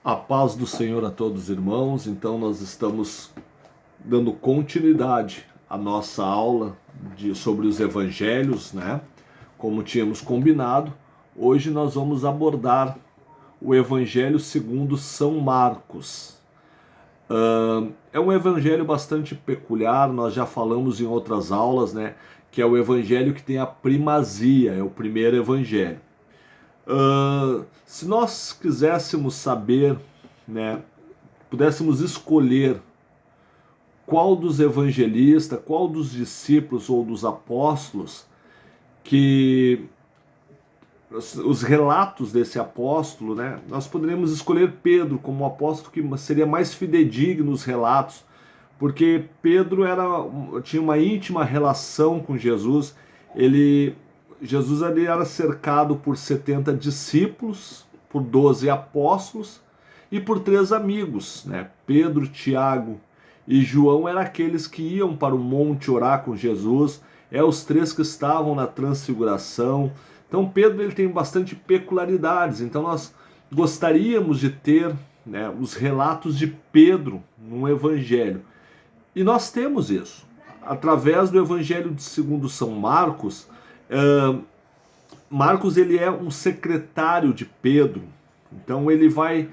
A paz do Senhor a todos os irmãos. Então nós estamos dando continuidade à nossa aula sobre os evangelhos, né? Como tínhamos combinado, hoje nós vamos abordar o evangelho segundo São Marcos. É um evangelho bastante peculiar, nós já falamos em outras aulas, né? Que é o evangelho que tem a primazia, é o primeiro evangelho. Se nós quiséssemos saber, né, pudéssemos escolher qual dos evangelistas, qual dos discípulos ou dos apóstolos que os relatos desse apóstolo, né, nós poderíamos escolher Pedro como o apóstolo que seria mais fidedigno nos relatos, porque Pedro tinha uma íntima relação com Jesus. Jesus ali era cercado por 70 discípulos, por 12 apóstolos e por 3 amigos, né? Pedro, Tiago e João eram aqueles que iam para o monte orar com Jesus, os 3 que estavam na transfiguração. Então Pedro ele tem bastante peculiaridades, então nós gostaríamos de ter, né, os relatos de Pedro no evangelho. E nós temos isso, através do evangelho segundo São Marcos. Marcos ele é um secretário de Pedro, então ele vai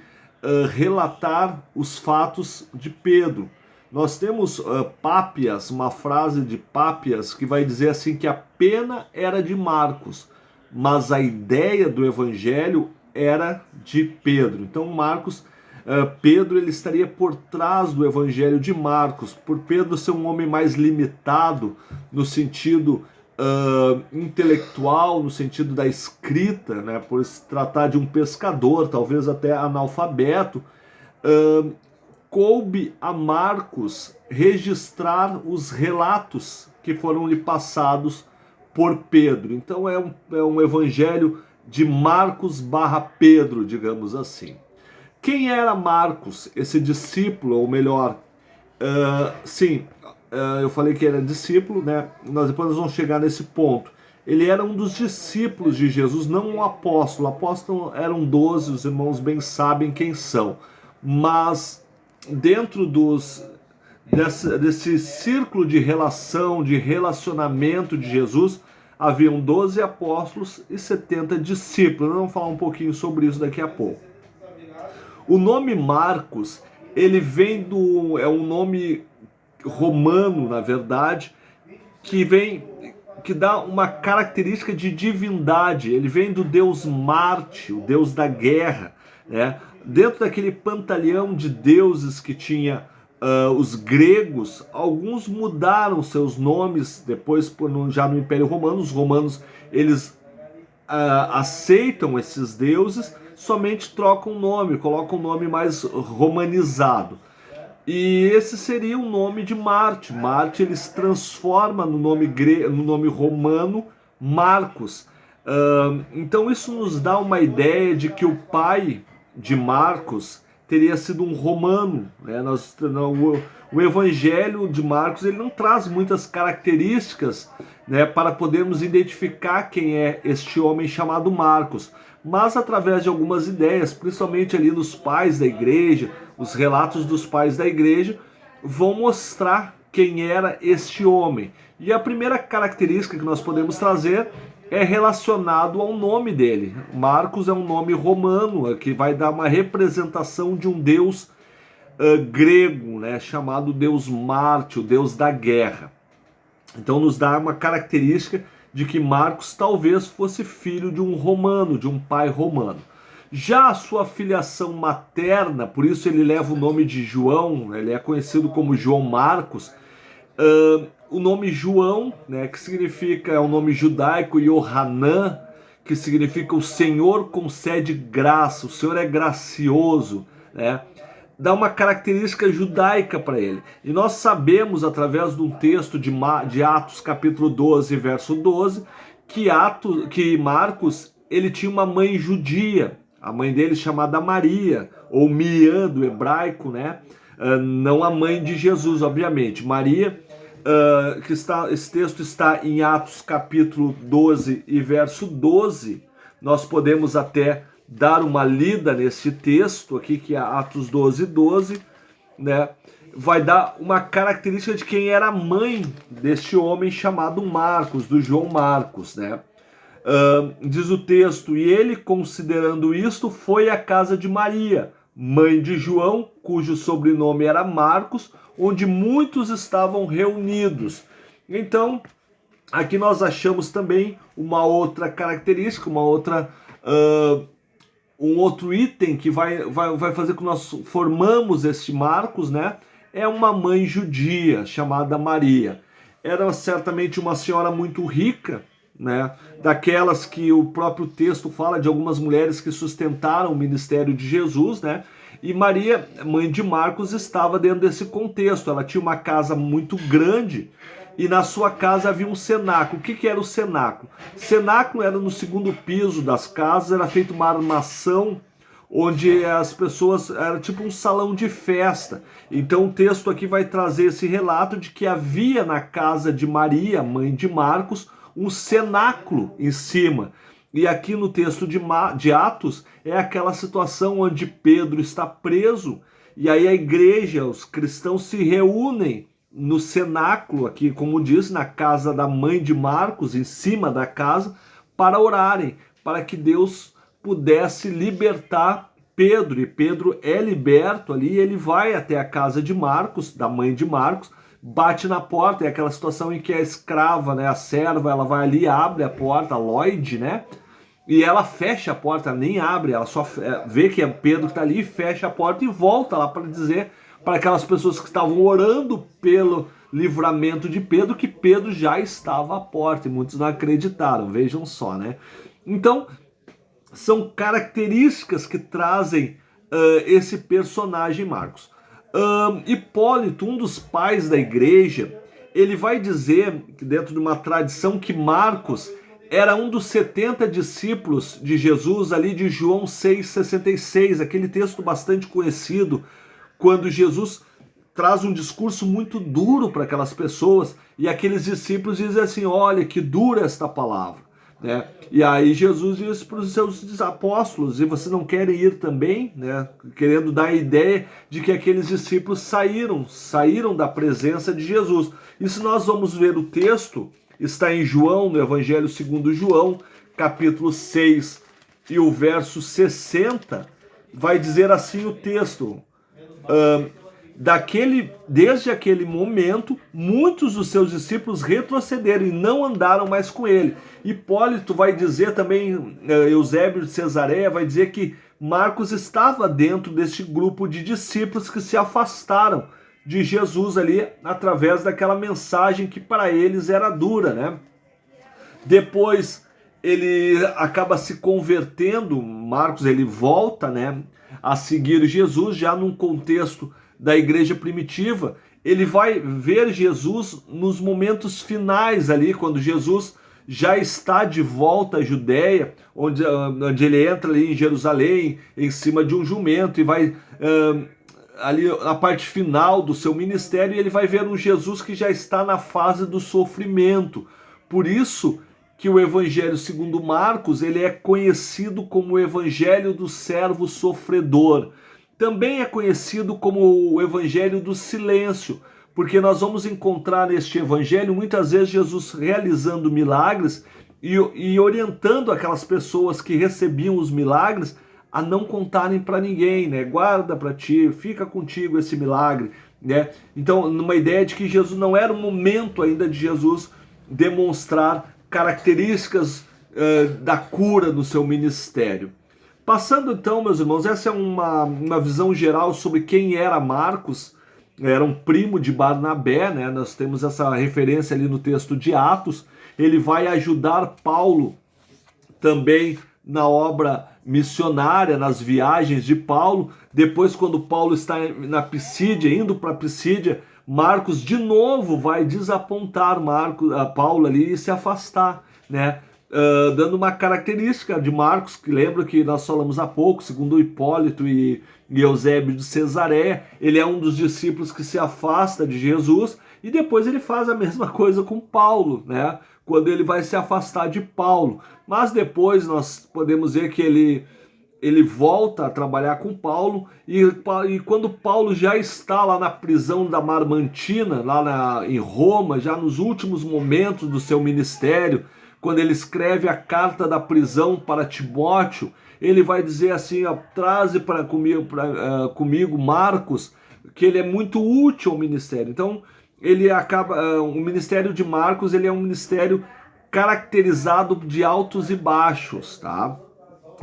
relatar os fatos de Pedro. Nós temos Pápias, uma frase de Pápias que vai dizer assim que a pena era de Marcos, mas a ideia do evangelho era de Pedro. Então Pedro ele estaria por trás do evangelho de Marcos, por Pedro ser um homem mais limitado no sentido intelectual, no sentido da escrita, né, por se tratar de um pescador, talvez até analfabeto. Coube a Marcos registrar os relatos que foram lhe passados por Pedro. Então é um evangelho de Marcos barra Pedro, digamos assim. Quem era Marcos, esse discípulo, ou melhor, eu falei que era discípulo, né? Depois nós vamos chegar nesse ponto. Ele era um dos discípulos de Jesus, não um apóstolo. Apóstolo eram 12, os irmãos bem sabem quem são. Mas dentro desse círculo de relação, de relacionamento de Jesus, haviam 12 apóstolos e 70 discípulos. Nós vamos falar um pouquinho sobre isso daqui a pouco. O nome Marcos, ele vem é um nome romano, na verdade, que dá uma característica de divindade. Ele vem do deus Marte, o deus da guerra, né? Dentro daquele pantalhão de deuses que tinha os gregos, alguns mudaram seus nomes depois, já no Império Romano. Os romanos eles aceitam esses deuses, somente trocam o nome, colocam um nome mais romanizado. E esse seria o nome de Marte. Marte ele se transforma no nome romano Marcos. Então isso nos dá uma ideia de que o pai de Marcos teria sido um romano, né? O evangelho de Marcos ele não traz muitas características, né, para podermos identificar quem é este homem chamado Marcos, mas através de algumas ideias, principalmente ali dos pais da igreja, os relatos dos pais da igreja vão mostrar quem era este homem. E a primeira característica que nós podemos trazer é relacionado ao nome dele. Marcos é um nome romano, que vai dar uma representação de um deus grego, né, chamado Deus Marte, o deus da guerra. Então nos dá uma característica de que Marcos talvez fosse filho de um romano, de um pai romano. Já a sua filiação materna, por isso ele leva o nome de João, ele é conhecido como João Marcos. O nome João, né, que significa, é um nome judaico, Yohanan, que significa o Senhor concede graça, o Senhor é gracioso, né? Dá uma característica judaica para ele. E nós sabemos, através de um texto de Atos, capítulo 12, verso 12, que Marcos ele tinha uma mãe judia. A mãe dele chamada Maria, ou Miriam do hebraico, né? Não a mãe de Jesus, obviamente. Maria, esse texto está em Atos capítulo 12 e verso 12. Nós podemos até dar uma lida nesse texto aqui, que é Atos 12:12, né? Vai dar uma característica de quem era a mãe deste homem chamado Marcos, do João Marcos, né? Diz o texto: e ele, considerando isto, foi à casa de Maria, mãe de João, cujo sobrenome era Marcos, onde muitos estavam reunidos. Então, aqui nós achamos também uma outra característica, um outro item que vai fazer com que nós formamos este Marcos, né? É uma mãe judia chamada Maria. Era certamente uma senhora muito rica, né? Daquelas que o próprio texto fala de algumas mulheres que sustentaram o ministério de Jesus, né? E Maria, mãe de Marcos, estava dentro desse contexto. Ela tinha uma casa muito grande e na sua casa havia um cenáculo. O que era o cenáculo? Cenáculo era no segundo piso das casas, era feita uma armação onde as pessoas, era tipo um salão de festa. Então o texto aqui vai trazer esse relato de que havia na casa de Maria, mãe de Marcos, um cenáculo em cima. E aqui no texto de Atos é aquela situação onde Pedro está preso e aí a igreja, os cristãos se reúnem no cenáculo, aqui como diz, na casa da mãe de Marcos, em cima da casa, para orarem, para que Deus pudesse libertar Pedro. E Pedro é liberto ali, ele vai até a casa de Marcos, da mãe de Marcos, bate na porta, é aquela situação em que a escrava, né, a serva, ela vai ali, abre a porta, a Lloyd, né, e ela fecha a porta, nem abre, ela só vê que é Pedro que está ali, fecha a porta e volta lá para dizer para aquelas pessoas que estavam orando pelo livramento de Pedro, que Pedro já estava à porta, e muitos não acreditaram, vejam só, né? Então, são características que trazem esse personagem Marcos. Hipólito, um dos pais da igreja, ele vai dizer, que dentro de uma tradição, que Marcos era um dos 70 discípulos de Jesus, ali de João 6,66, aquele texto bastante conhecido, quando Jesus traz um discurso muito duro para aquelas pessoas, e aqueles discípulos dizem assim: olha, que dura esta palavra, né? E aí Jesus diz para os seus apóstolos: e vocês não querem ir também, né? Querendo dar a ideia de que aqueles discípulos saíram da presença de Jesus. E se nós vamos ver o texto, está em João, no Evangelho segundo João, capítulo 6, e o verso 60, vai dizer assim o texto: desde aquele momento, muitos dos seus discípulos retrocederam e não andaram mais com ele. Hipólito vai dizer também, Eusébio de Cesareia vai dizer que Marcos estava dentro deste grupo de discípulos que se afastaram de Jesus ali, através daquela mensagem que para eles era dura, né? Depois ele acaba se convertendo, Marcos, ele volta, né, a seguir Jesus, já num contexto da igreja primitiva. Ele vai ver Jesus nos momentos finais ali, quando Jesus já está de volta à Judéia, onde ele entra ali em Jerusalém, em cima de um jumento, e vai ali na parte final do seu ministério, ele vai ver um Jesus que já está na fase do sofrimento. Por isso que o Evangelho segundo Marcos, ele é conhecido como o Evangelho do servo sofredor. Também é conhecido como o Evangelho do silêncio, porque nós vamos encontrar neste Evangelho muitas vezes Jesus realizando milagres e orientando aquelas pessoas que recebiam os milagres a não contarem para ninguém, né? Guarda para ti, fica contigo esse milagre, né? Então, numa ideia de que Jesus não era o momento ainda de Jesus demonstrar características da cura no seu ministério. Passando então, meus irmãos, essa é uma visão geral sobre quem era Marcos. Era um primo de Barnabé, né? Nós temos essa referência ali no texto de Atos. Ele vai ajudar Paulo também na obra missionária, nas viagens de Paulo. Depois, quando Paulo está na Pisídia, indo para Pisídia, Marcos de novo vai desapontar Paulo ali e se afastar, né? Dando uma característica de Marcos, que lembra que nós falamos há pouco, segundo Hipólito e Eusébio de Cesareia, ele é um dos discípulos que se afasta de Jesus, e depois ele faz a mesma coisa com Paulo, né? Quando ele vai se afastar de Paulo. Mas depois nós podemos ver que ele ele volta a trabalhar com Paulo, e quando Paulo já está lá na prisão da Marmantina, em Roma, já nos últimos momentos do seu ministério, quando ele escreve a carta da prisão para Timóteo, ele vai dizer assim, ó, traze comigo Marcos, que ele é muito útil ao ministério. Então, o ministério de Marcos, ele é um ministério caracterizado de altos e baixos, tá?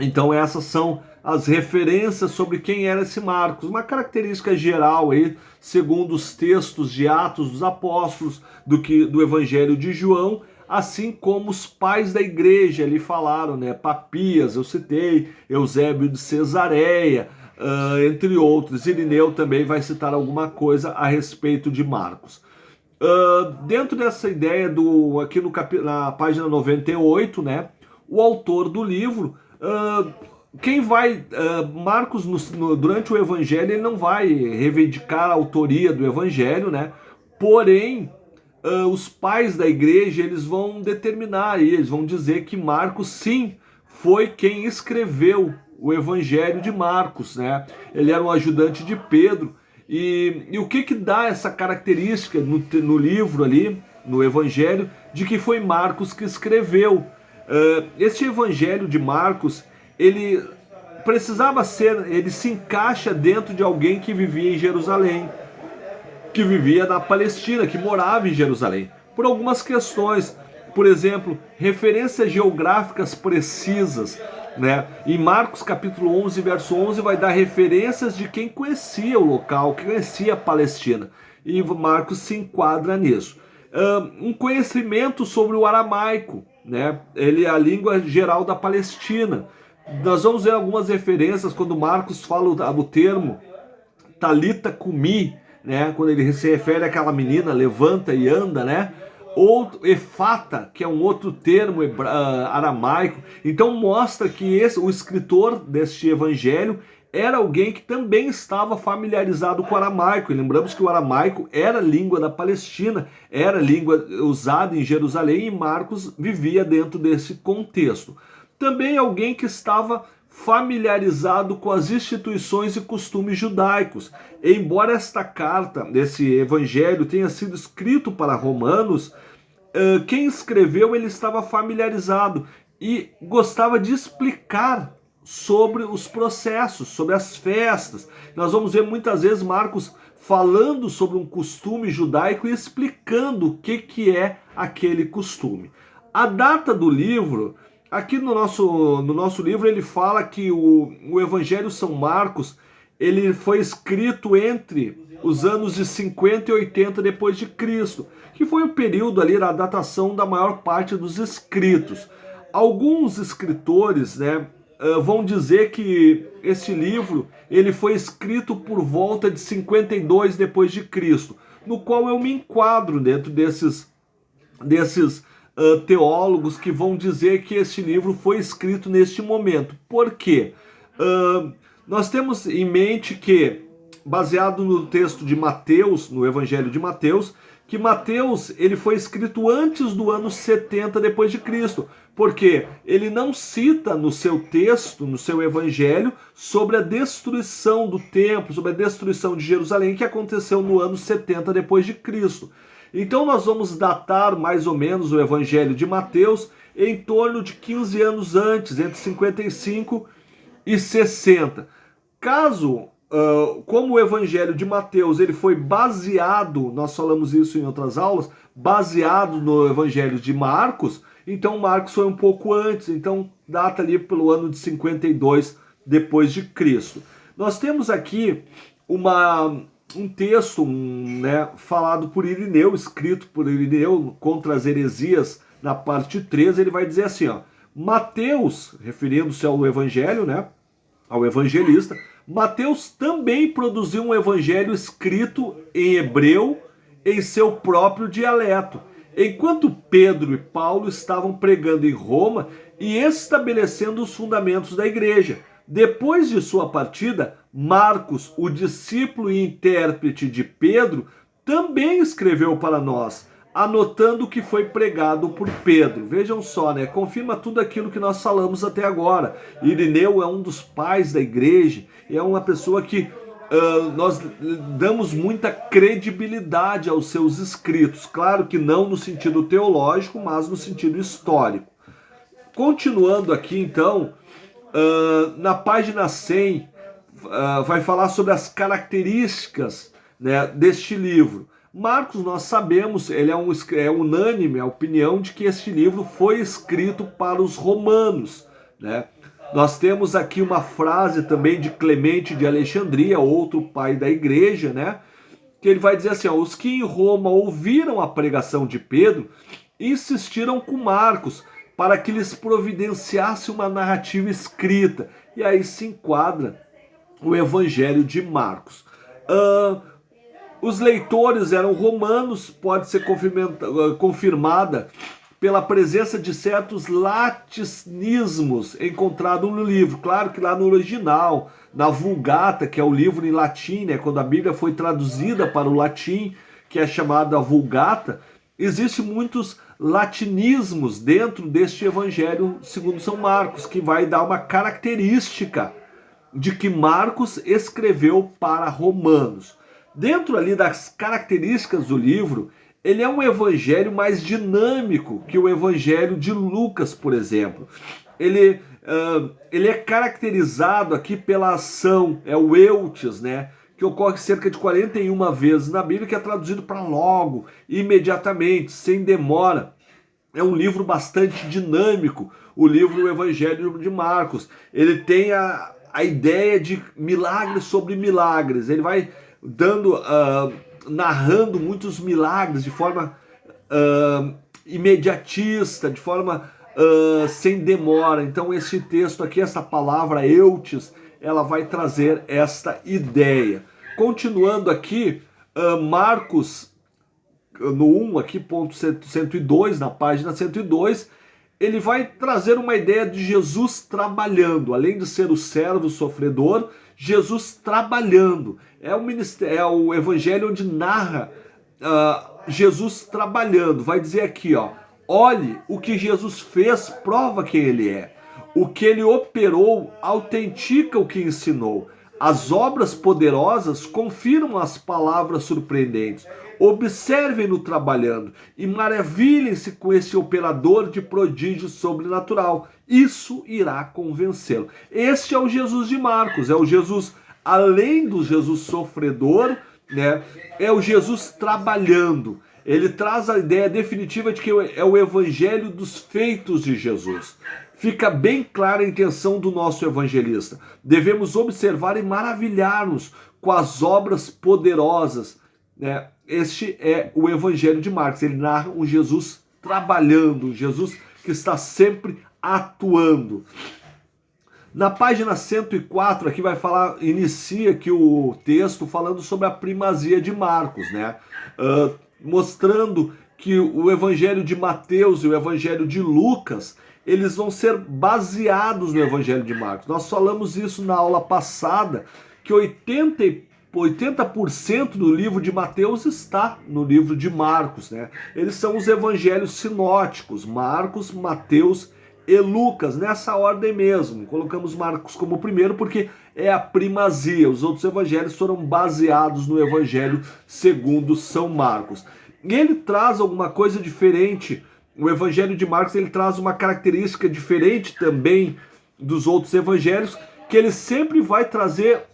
Então essas são as referências sobre quem era esse Marcos, uma característica geral aí, segundo os textos de Atos dos Apóstolos, do Evangelho de João, assim como os pais da igreja ali falaram, né? Papias, eu citei, Eusébio de Cesareia, entre outros. Irineu também vai citar alguma coisa a respeito de Marcos. Dentro dessa ideia aqui na página 98, né? O autor do livro, Marcos, durante o Evangelho, ele não vai reivindicar a autoria do Evangelho, né? Porém, os pais da igreja, eles vão determinar, eles vão dizer que Marcos, sim, foi quem escreveu o Evangelho de Marcos, né? Ele era um ajudante de Pedro. E o que dá essa característica no livro ali, no Evangelho, de que foi Marcos que escreveu? Este Evangelho de Marcos, ele se encaixa dentro de alguém que vivia em Jerusalém, que vivia na Palestina, que morava em Jerusalém, por algumas questões. Por exemplo, referências geográficas precisas, né? Em Marcos capítulo 11, verso 11, vai dar referências de quem conhecia o local, que conhecia a Palestina. E Marcos se enquadra nisso. Um conhecimento sobre o aramaico, né? Ele é a língua geral da Palestina. Nós vamos ver algumas referências quando Marcos fala o termo Talita Cumi, né? Quando ele se refere àquela menina, levanta e anda, né? Ou Efata, que é um outro termo aramaico. Então mostra que o escritor deste evangelho era alguém que também estava familiarizado com o aramaico. E lembramos que o aramaico era a língua da Palestina, era a língua usada em Jerusalém, e Marcos vivia dentro desse contexto. Também alguém que estava familiarizado com as instituições e costumes judaicos. Embora esta carta, desse evangelho, tenha sido escrito para romanos, quem escreveu, ele estava familiarizado e gostava de explicar sobre os processos, sobre as festas. Nós vamos ver muitas vezes Marcos falando sobre um costume judaico e explicando o que é aquele costume. A data do livro, aqui no nosso livro, ele fala que o Evangelho São Marcos, ele foi escrito entre os anos de 50 e 80 depois de Cristo, que foi o período ali da datação da maior parte dos escritos. Alguns escritores, né, vão dizer que esse livro ele foi escrito por volta de 52 depois de Cristo, no qual eu me enquadro dentro desses teólogos que vão dizer que este livro foi escrito neste momento. Por quê? Nós temos em mente que, baseado no texto de Mateus, no Evangelho de Mateus, que Mateus ele foi escrito antes do ano 70 depois de Cristo, porque ele não cita no seu texto, no seu evangelho, sobre a destruição do templo, sobre a destruição de Jerusalém, que aconteceu no ano 70 depois de Cristo. Então nós vamos datar mais ou menos o Evangelho de Mateus em torno de 15 anos antes, entre 55 e 60. Como o Evangelho de Mateus ele foi baseado, nós falamos isso em outras aulas, baseado no Evangelho de Marcos, então Marcos foi um pouco antes, então data ali pelo ano de 52 depois de Cristo. Nós temos aqui um texto falado por Irineu, escrito por Irineu contra as heresias, na parte 3, ele vai dizer assim, ó, Mateus, referindo-se ao evangelho, né, ao evangelista, Mateus também produziu um evangelho escrito em hebreu em seu próprio dialeto, enquanto Pedro e Paulo estavam pregando em Roma e estabelecendo os fundamentos da igreja. Depois de sua partida, Marcos, o discípulo e intérprete de Pedro, também escreveu para nós, anotando o que foi pregado por Pedro. Vejam só, né? Confirma tudo aquilo que nós falamos até agora. Irineu é um dos pais da igreja, e é uma pessoa que nós damos muita credibilidade aos seus escritos. Claro que não no sentido teológico, mas no sentido histórico. Continuando aqui, então, na página 100, vai falar sobre as características, né, deste livro. Marcos, nós sabemos, ele é unânime a opinião de que este livro foi escrito para os romanos, né? Nós temos aqui uma frase também de Clemente de Alexandria, outro pai da igreja, né? Que ele vai dizer assim, ó, os que em Roma ouviram a pregação de Pedro insistiram com Marcos para que lhes providenciasse uma narrativa escrita. E aí se enquadra o Evangelho de Marcos. Os leitores eram romanos, pode ser confirmada pela presença de certos latinismos encontrados no livro. Claro que lá no original, na Vulgata, que é o livro em latim, né, quando a Bíblia foi traduzida para o latim, que é chamada Vulgata, existem muitos latinismos dentro deste Evangelho segundo São Marcos, que vai dar uma característica de que Marcos escreveu para romanos. Dentro ali das características do livro, ele é um evangelho mais dinâmico que o evangelho de Lucas, por exemplo. Ele é caracterizado aqui pela ação, é o eutes, né? Que ocorre cerca de 41 vezes na Bíblia, que é traduzido para logo, imediatamente, sem demora. É um livro bastante dinâmico, o livro O Evangelho de Marcos. Ele tem a ideia de milagres sobre milagres. Ele vai narrando muitos milagres de forma imediatista, de forma sem demora. Então esse texto aqui, essa palavra eutes, ela vai trazer esta ideia. Continuando aqui, Marcos, no 1 aqui, ponto 102, na página 102, ele vai trazer uma ideia de Jesus trabalhando, além de ser o servo sofredor, Jesus trabalhando. É o evangelho onde narra Jesus trabalhando. Vai dizer aqui, ó, olhe o que Jesus fez, prova quem ele é. O que ele operou, autentica o que ensinou. As obras poderosas confirmam as palavras surpreendentes. Observem-no trabalhando e maravilhem-se com esse operador de prodígio sobrenatural. Isso irá convencê-lo. Este é o Jesus de Marcos, é o Jesus, além do Jesus sofredor, né? É o Jesus trabalhando. Ele traz a ideia definitiva de que é o evangelho dos feitos de Jesus. Fica bem clara a intenção do nosso evangelista. Devemos observar e maravilhar-nos com as obras poderosas, né? Este é o Evangelho de Marcos. Ele narra um Jesus trabalhando, um Jesus que está sempre atuando. Na página 104, aqui vai falar, inicia aqui o texto falando sobre a primazia de Marcos, né? Mostrando que o Evangelho de Mateus e o Evangelho de Lucas, eles vão ser baseados no Evangelho de Marcos. Nós falamos isso na aula passada, que 80% do livro de Mateus está no livro de Marcos, né? Eles são os evangelhos sinóticos, Marcos, Mateus e Lucas, nessa ordem mesmo. Colocamos Marcos como primeiro porque é a primazia. Os outros evangelhos foram baseados no evangelho segundo São Marcos. E ele traz alguma coisa diferente. O evangelho de Marcos, ele traz uma característica diferente também dos outros evangelhos, que ele sempre vai trazer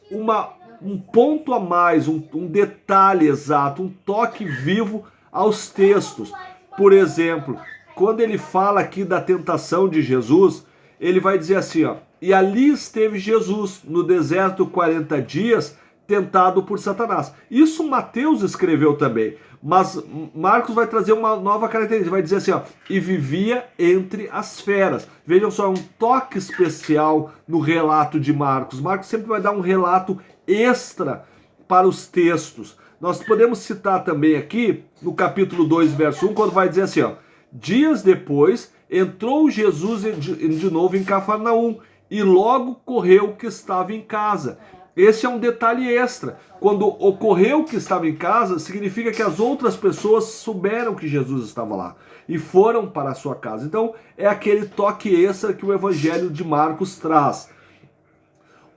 um ponto a mais, um detalhe exato, um toque vivo aos textos. Por exemplo, quando ele fala aqui da tentação de Jesus, ele vai dizer assim, ó, e ali esteve Jesus no deserto 40 dias, tentado por Satanás. Isso Mateus escreveu também, mas Marcos vai trazer uma nova característica, vai dizer assim, ó, e vivia entre as feras. Vejam só, é um toque especial no relato de Marcos. Marcos sempre vai dar um relato extra para os textos. Nós podemos citar também aqui, no capítulo 2, verso 1, quando vai dizer assim, ó, dias depois, entrou Jesus de novo em Cafarnaum, e logo correu que estava em casa. Esse é um detalhe extra. Quando ocorreu que estava em casa, significa que as outras pessoas souberam que Jesus estava lá e foram para a sua casa. Então, é aquele toque extra que o Evangelho de Marcos traz.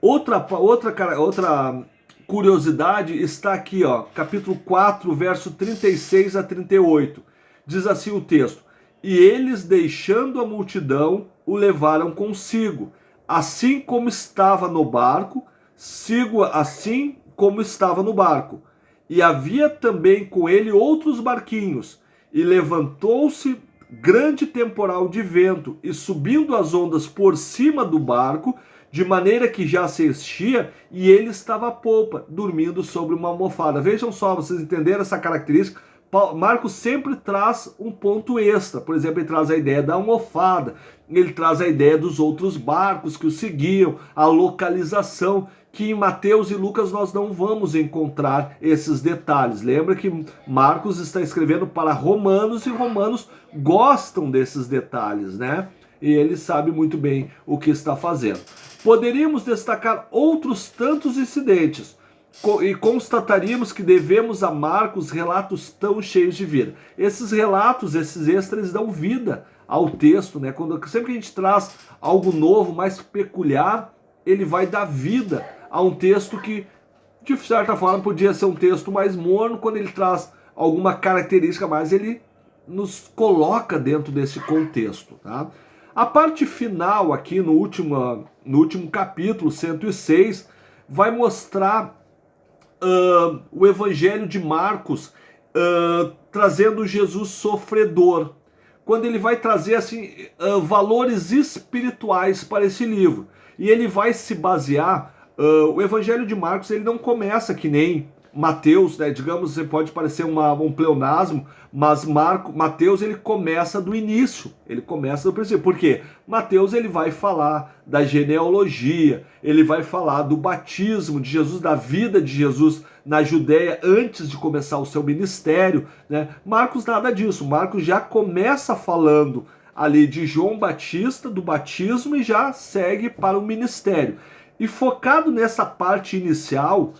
Outra curiosidade está aqui, ó, capítulo 4, verso 36 a 38. Diz assim o texto: E eles, deixando a multidão, o levaram consigo, assim como estava no barco, assim como estava no barco. E havia também com ele outros barquinhos, e levantou-se grande temporal de vento, e subindo as ondas por cima do barco, de maneira que já se enchia, e ele estava à polpa, dormindo sobre uma almofada. Vejam só, vocês entenderam essa característica? Marcos sempre traz um ponto extra. Por exemplo, ele traz a ideia da almofada, ele traz a ideia dos outros barcos que o seguiam, a localização, que em Mateus e Lucas nós não vamos encontrar esses detalhes. Lembra que Marcos está escrevendo para romanos e romanos gostam desses detalhes, né? E ele sabe muito bem o que está fazendo. Poderíamos destacar outros tantos incidentes e constataríamos que devemos a Marcos relatos tão cheios de vida. Esses relatos, esses extras, dão vida ao texto, né? Sempre que a gente traz algo novo, mais peculiar, ele vai dar vida a um texto que, de certa forma, podia ser um texto mais morno. Quando ele traz alguma característica mais, ele nos coloca dentro desse contexto, tá? A parte final aqui no último capítulo, 106, vai mostrar o Evangelho de Marcos trazendo Jesus sofredor. Quando ele vai trazer assim, valores espirituais para esse livro. E ele vai se basear, o Evangelho de Marcos ele não começa que nem Mateus, né? Digamos, pode parecer um pleonasmo, mas Mateus ele começa do início, ele começa do princípio. Por quê? Mateus ele vai falar da genealogia, ele vai falar do batismo de Jesus, da vida de Jesus na Judéia antes de começar o seu ministério, né? Marcos nada disso, Marcos já começa falando ali de João Batista, do batismo, e já segue para o ministério. E focado nessa parte inicial,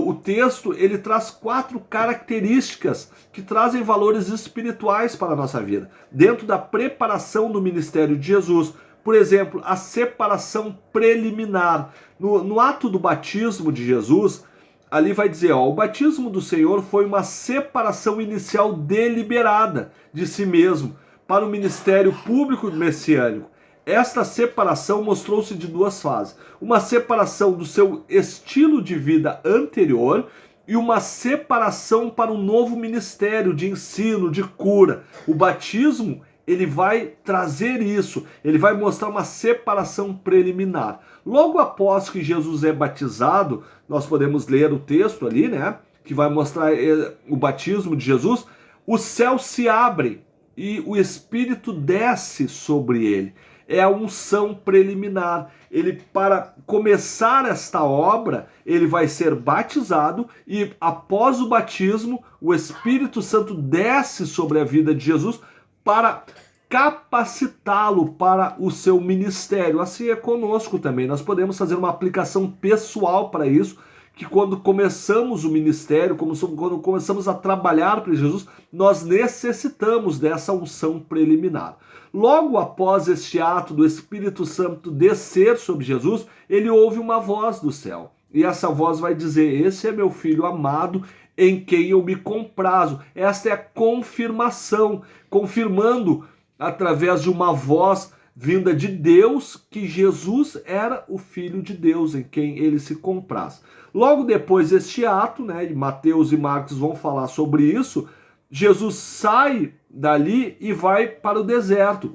o texto ele traz 4 características que trazem valores espirituais para a nossa vida, dentro da preparação do ministério de Jesus. Por exemplo, a separação preliminar. No ato do batismo de Jesus, ali vai dizer, ó, o batismo do Senhor foi uma separação inicial deliberada de si mesmo para o ministério público messiânico. Esta separação mostrou-se de 2 fases. Uma separação do seu estilo de vida anterior e uma separação para um novo ministério de ensino, de cura. O batismo, ele vai trazer isso, ele vai mostrar uma separação preliminar. Logo após que Jesus é batizado, nós podemos ler o texto ali, né, que vai mostrar o batismo de Jesus, os céus se abrem e o Espírito desce sobre ele. É a unção preliminar. Ele, para começar esta obra, ele vai ser batizado e após o batismo, o Espírito Santo desce sobre a vida de Jesus para capacitá-lo para o seu ministério. Assim é conosco também. Nós podemos fazer uma aplicação pessoal para isso, que quando começamos o ministério, quando começamos a trabalhar para Jesus, nós necessitamos dessa unção preliminar. Logo após este ato do Espírito Santo descer sobre Jesus, ele ouve uma voz do céu. E essa voz vai dizer, esse é meu filho amado, em quem eu me comprazo. Esta é a confirmação, confirmando através de uma voz vinda de Deus que Jesus era o Filho de Deus, em quem ele se compraz. Logo depois deste ato, né, Mateus e Marcos vão falar sobre isso, Jesus sai dali e vai para o deserto,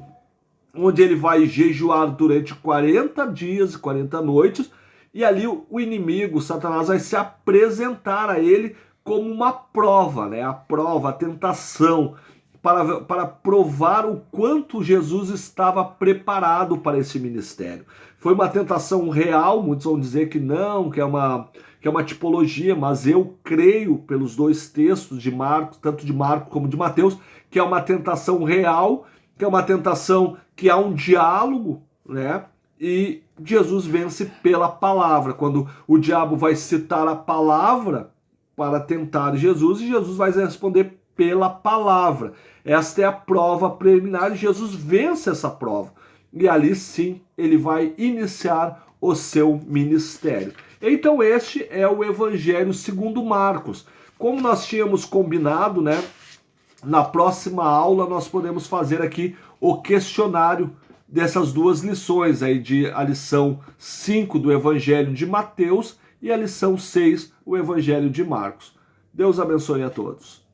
onde ele vai jejuar durante 40 dias e 40 noites, e ali o inimigo, Satanás, vai se apresentar a ele como uma prova, né? A prova, a tentação, para provar o quanto Jesus estava preparado para esse ministério. Foi uma tentação real, muitos vão dizer que não, que é uma tipologia, mas eu creio pelos 2 textos de Marcos, tanto de Marcos como de Mateus, que é uma tentação real, que é uma tentação que há um diálogo, né, e Jesus vence pela palavra. Quando o diabo vai citar a palavra para tentar Jesus, e Jesus vai responder pela palavra. Esta é a prova preliminar, e Jesus vence essa prova. E ali sim ele vai iniciar o seu ministério. Então este é o Evangelho segundo Marcos. Como nós tínhamos combinado, né? Na próxima aula nós podemos fazer aqui o questionário dessas duas lições aí, a lição 5 do Evangelho de Mateus e a lição 6, o Evangelho de Marcos. Deus abençoe a todos.